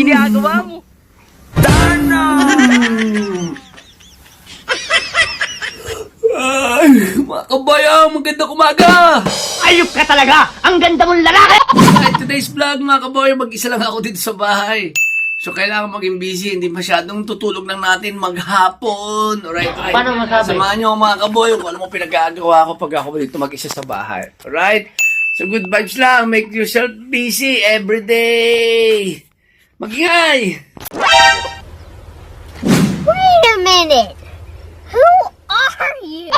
ginagawa mo? Dana! Ay, mga kabayan, magandang umaga! Ayop ka talaga! Ang ganda mong lalaki! Ay, today's vlog, mga kabayan, mag-isa lang ako dito sa bahay. So, kailangan maging busy, hindi masyadong tutulog lang natin maghapon. Alright? Paano masabi? Samahan nyo ako, mga kabayan, kung ano mo pinagagawa ko pag ako dito mag-isa sa bahay. Alright? So, good vibes lang. Make yourself busy every day. Magingay! Wait a minute. Who are you?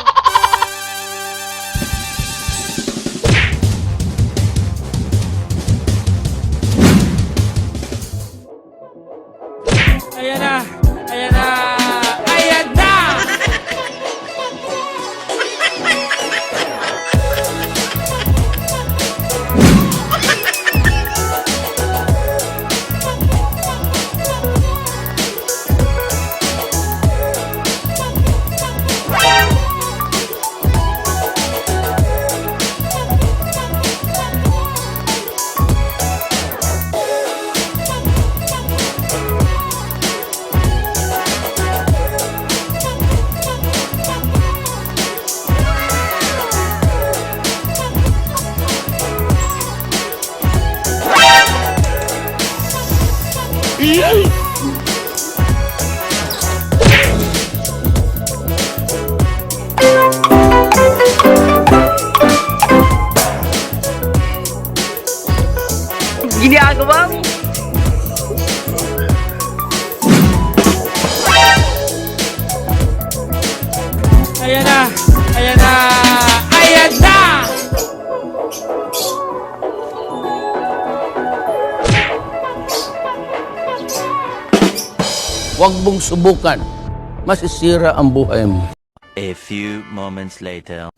Ayan na! Ayan na! Ayan na! Ginagawa mo? Ayan na! Ayan na! Ayan na! Huwag mong subukan. Masisira ang buhay mo. A few moments later.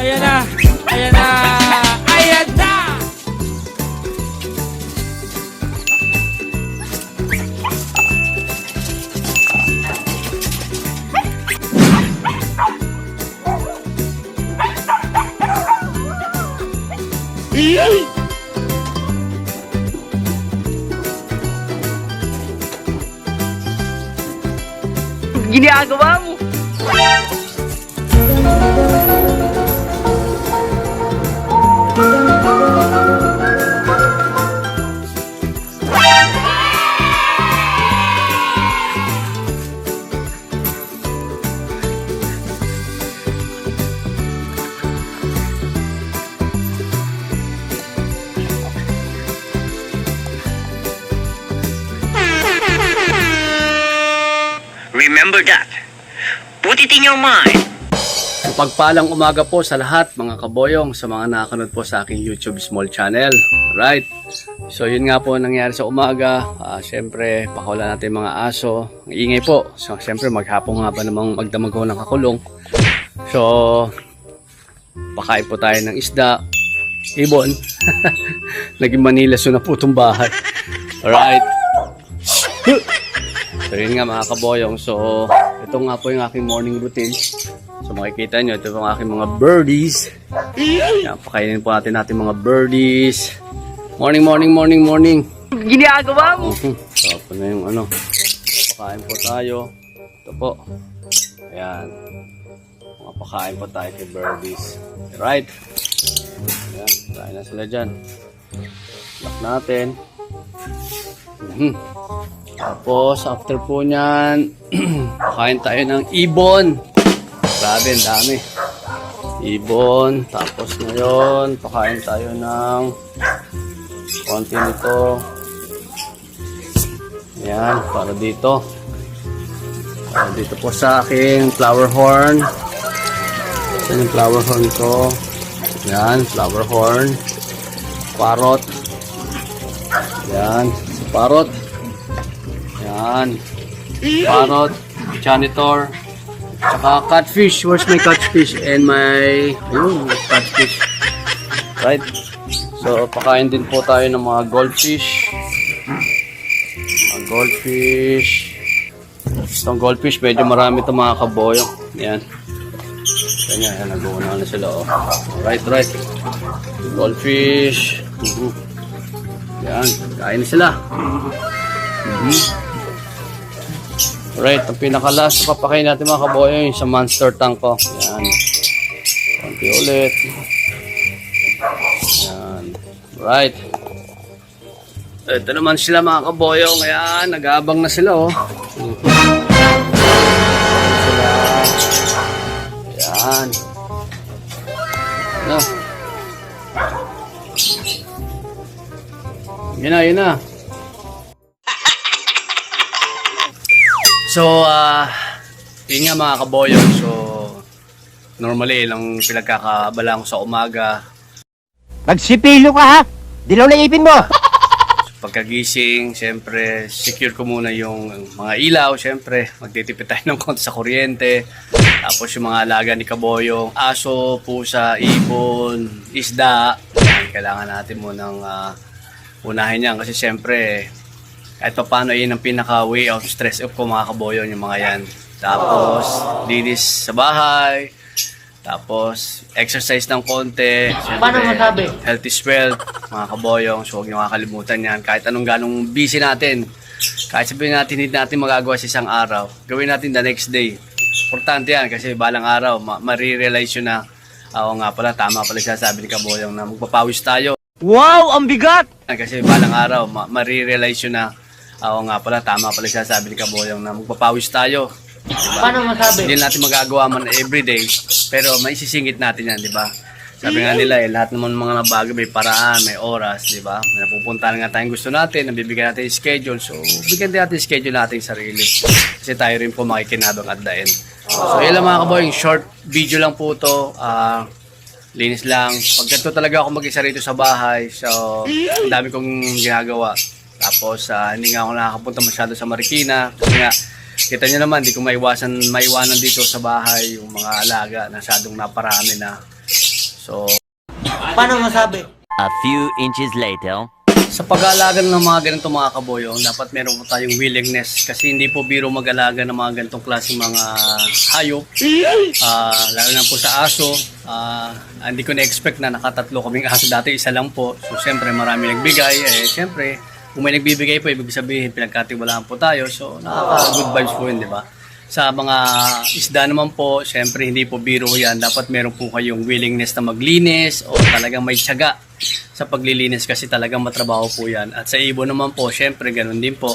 Ayan na! Ayan na! Ayan na! Ginagawa mo? Remember that. Put it in your mind. Pagpalang umaga po sa lahat mga kaboyong, sa mga nakakanood po sa aking YouTube small channel. Alright? So yun nga po nangyari sa umaga. Siyempre, pakawala natin mga aso. Ang ingay po. So siyempre, maghapon nga ba namang magdamag ng kakulong. So, pakain po tayo ng isda. Ibon. Naging Manila so na po itong bahay. Alright? So yun nga mga kaboyong. So, ito nga po yung aking morning routine. So makikita nyo, ito yung aking mga birdies. Yan, pakainin po natin mga birdies. Morning, morning, morning, morning. Ginagawa mo? So, ito na yung ano. Pakain po tayo. Ito po. Ayan. Mapakain po tayo kay birdies. Right? Ayan, kain na sila dyan. Lock natin. Tapos, after po nyan, kain tayo ng ibon. Grabe, ang dami. Ibon. Tapos ngayon, pakain tayo ng konti nito. Ayan, para dito. Para dito po sa aking flower horn. Ito yung flower horn ko. Ayan, flower horn. Parrot. Ayan, sa parrot. Ayan. Parrot. Janitor. Saka catfish. Where's my catfish? And my... Ayun, catfish. Right. So, pakain din po tayo ng mga goldfish. Mga goldfish. Itong goldfish, medyo marami itong mga kaboyong. Ayan. Ganyan, nag-uuna na sila. Oh. Right. Goldfish. Ayan, kain na sila. Right, ang pinaka-last na papakain natin mga kaboyong yung sa monster tank ko. Ayan. Konti ulit. Ayan. Right. Ito naman sila mga kaboyong. Ayan, nag-aabang na sila oh. Sila. Ayan. Ano? Yun na. So, yun nga mga kaboyong. So, normally, lang pinagkakabala ko sa umaga. Magsipilo ka ha! Dilaw na ipin mo! Pagkagising, siyempre, secure ko muna yung mga ilaw. Siyempre, magtitipid tayo ng konti sa kuryente. Tapos yung mga alaga ni kaboyong, aso, pusa, ibon, isda. Kailangan natin munang unahin yan. Kasi siyempre, kahit pa paano yun ang pinaka way of stress off ko mga kaboyong yung mga yan. Tapos, linis sa bahay. Tapos, exercise ng konti. Paano masabi? Health is wealth, mga kaboyong. So, huwag niyo makakalimutan yan. Kahit anong ganong busy natin. Kahit sabihin natin, hindi natin magagawa sa isang araw. Gawin natin the next day. Importante yan kasi balang araw, marirealize yun na, oo nga pala, tama pala siya sabi ni kaboyong na magpapawis tayo. Wow! Ang bigat! Kasi balang araw, marirealize yun na, oo nga pala, tama pala siya sabi ni kaboyong na magpapawis tayo. Diba? Paano masabi? Hindi natin magagawa man everyday, pero may sisingit natin yan, di ba? Sabi nga nila lahat naman mga bagay may paraan, may oras, di ba? May napupuntahan nga tayong gusto natin, nabibigyan natin yung schedule, so bigyan natin yung schedule natin yung sarili. Kasi tayo rin po makikinabang at the end. So yun lang mga kaboyong, short video lang po to. Linis lang. Pagkanto talaga ako mag-isa rito sa bahay, so ang dami kong ginagawa. Tapos hindi nga ako nakakapunta masyado sa Marikina, kasi nga kita nyo naman, di ko maiwanan dito sa bahay yung mga alaga, nasyadong naparami na. So, Paano masabi? A few inches later. sa pag-aalaga ng mga ganitong mga kaboyong, dapat meron po tayong willingness kasi hindi po biro mag-alaga ng mga ganitong klaseng mga hayop. Lalo na po sa aso, hindi ko na-expect na nakatatlo kaming aso dati, isa lang po. So, siyempre marami nagbigay. Siyempre, kung may nagbibigay po, ibig sabihin, pinagkatiwalaan po tayo. So, nakaka-good vibes po yun, di ba? Sa mga isda naman po, siyempre, hindi po biro yan. Dapat meron po kayong willingness na maglinis o talagang may tiyaga sa paglilinis kasi talagang matrabaho po yan. At sa ibon naman po, siyempre, ganun din po.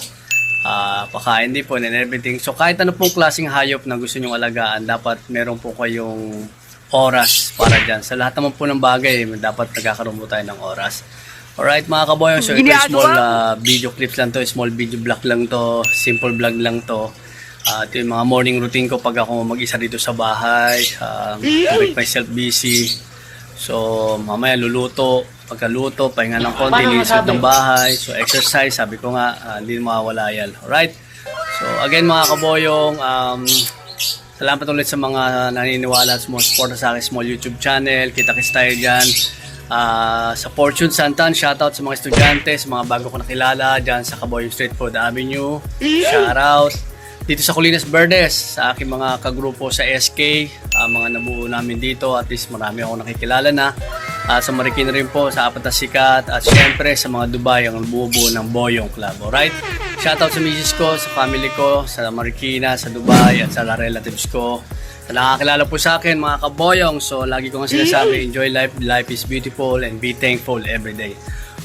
Pakain din po and everything. So, kahit ano pong klaseng hayop na gusto nyong alagaan, dapat meron po kayong oras para dyan. Sa lahat naman po ng bagay, dapat nagkakaroon po tayo ng oras. Alright mga kaboyong, so ito small video clips lang to, small video vlog lang to, simple vlog lang to. Ito yung mga morning routine ko pag ako mag-isa dito sa bahay, make myself busy. So mamaya luluto, pagkaluto, pahinga ng konti, linisod ng bahay. So exercise, sabi ko nga, hindi mawawala yan. Alright, so again mga kaboyong, salamat ulit sa mga naniniwala at support sa aking small YouTube channel. Kita-kits tayo dyan. Sa Fortune Santan, shoutout sa mga estudyante, sa mga bago ko nakilala dyan sa Kaboyong Street Food Avenue. Shoutout dito sa Colinas Verdes, sa aking mga kagrupo sa SK, mga nabuo namin dito, at least marami ako nakikilala na. Sa Marikina rin po, sa Apat na Sikat, at syempre sa mga Dubai, ang buo-buo ng Boyong Club. Alright? Shoutout sa misis ko, sa family ko, sa Marikina, sa Dubai, at sa relatives ko. Sa nakakilala po sa akin, mga kaboyong. So, lagi ko nga sinasabi, enjoy life. Life is beautiful and be thankful every day.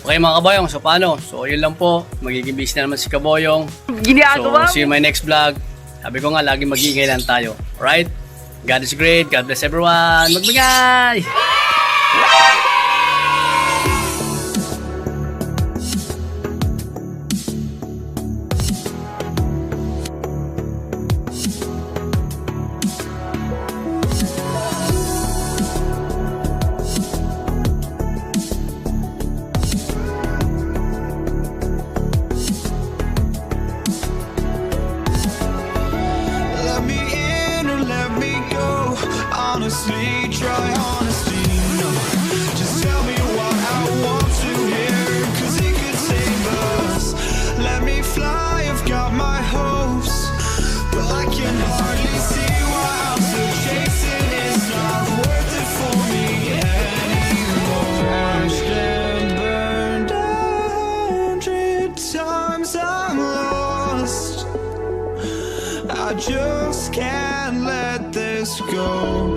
Okay mga kaboyong, so paano? So yun lang po, magiging busy na naman si Kaboyong. So see you in my next vlog. Sabi ko nga, lagi mag-iingay lang tayo. Alright? God is great, God bless everyone. Magbigay! Let me in or let me go. Honestly, try honesty. No, just tell me what I want to hear, 'cause it could save us. Let me fly, I've got my hopes, but I can hardly see why I'm still chasing. It's not worth it for me anymore. Crashed and burned 100 times, I'm lost. I just can't let this go.